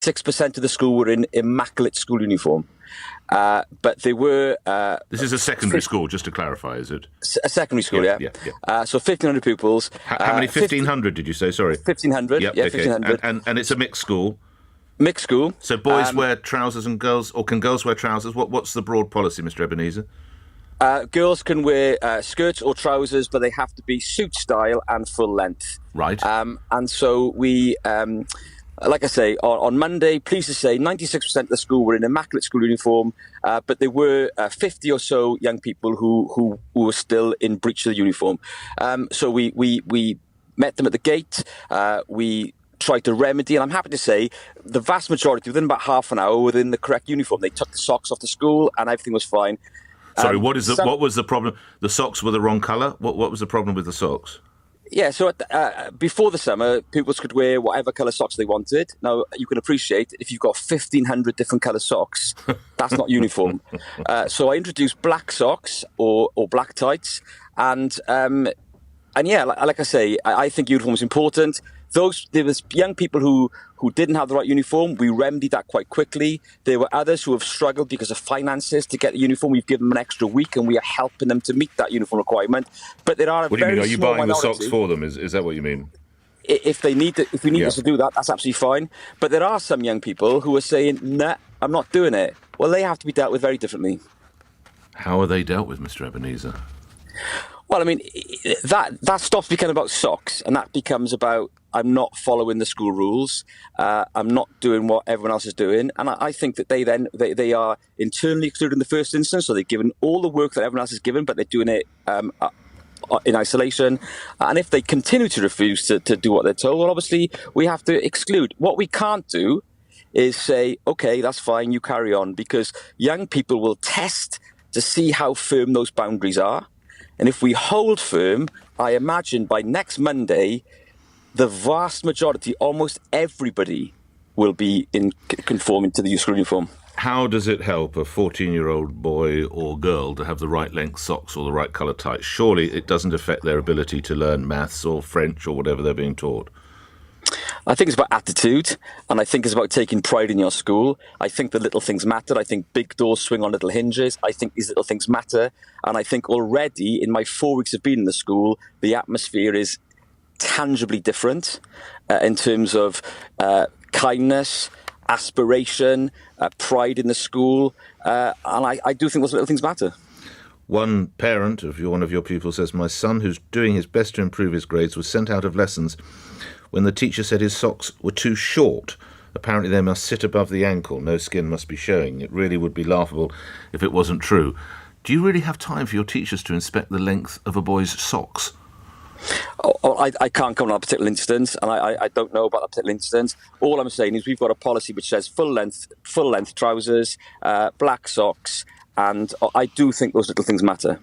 96% of the school were in immaculate school uniform. But they were... this is a secondary school, just to clarify, is it? A secondary school, yeah. So 1,500 pupils. How many? 1,500, did you say? Sorry. 1,500, yep, yeah, okay. 1,500. And it's a mixed school? Mixed school. So boys wear trousers and girls, or can girls wear trousers? What's the broad policy, Mr. Ebenezer? Girls can wear skirts or trousers, but they have to be suit style and full length. Right. And so we... like I say, on Monday, pleased to say, 96% of the school were in immaculate school uniform, but there were 50 or so young people who were still in breach of the uniform. So we met them at the gate. We tried to remedy, and I'm happy to say the vast majority, within about half an hour, were in the correct uniform. They took the socks off the school, and everything was fine. Sorry, what was the problem? The socks were the wrong colour? What was the problem with the socks? Yeah, so before the summer, pupils could wear whatever colour socks they wanted. Now, you can appreciate if you've got 1,500 different colour socks, that's not uniform. So I introduced black socks or black tights. And yeah, like I say, I think uniform is important. There was young people who didn't have the right uniform. We remedied that quite quickly. There were others who have struggled because of finances to get the uniform. We've given them an extra week, and we are helping them to meet that uniform requirement. But there are a What do you mean? Are you small buying minority. the socks for them? Is that what you mean? If we need us to do that, that's absolutely fine. But there are some young people who are saying, "Nah, I'm not doing it." Well, they have to be dealt with very differently. How are they dealt with, Mr. Ebenezer? Well, I mean, that stops becoming about socks, and that becomes about I'm not following the school rules. I'm not doing what everyone else is doing, and I think that they are internally excluded in the first instance. So they're given all the work that everyone else is given, but they're doing it in isolation. And if they continue to refuse to do what they're told, well, obviously we have to exclude. What we can't do is say, okay, that's fine, you carry on, because young people will test to see how firm those boundaries are. And if we hold firm, I imagine by next Monday, the vast majority, almost everybody, will be conforming to the school uniform. How does it help a 14-year-old boy or girl to have the right length socks or the right colour tights? Surely it doesn't affect their ability to learn maths or French or whatever they're being taught. I think it's about attitude, and I think it's about taking pride in your school. I think the little things matter. I think big doors swing on little hinges. I think these little things matter. And I think already in my 4 weeks of being in the school, the atmosphere is tangibly different in terms of kindness, aspiration, pride in the school. And I do think those little things matter. One parent of one of your pupils says, my son, who's doing his best to improve his grades, was sent out of lessons when the teacher said his socks were too short. Apparently they must sit above the ankle. No skin must be showing. It really would be laughable if it wasn't true. Do you really have time for your teachers to inspect the length of a boy's socks? I can't come on a particular instance, and I don't know about that particular instance. All I'm saying is we've got a policy which says full length trousers, black socks, and I do think those little things matter.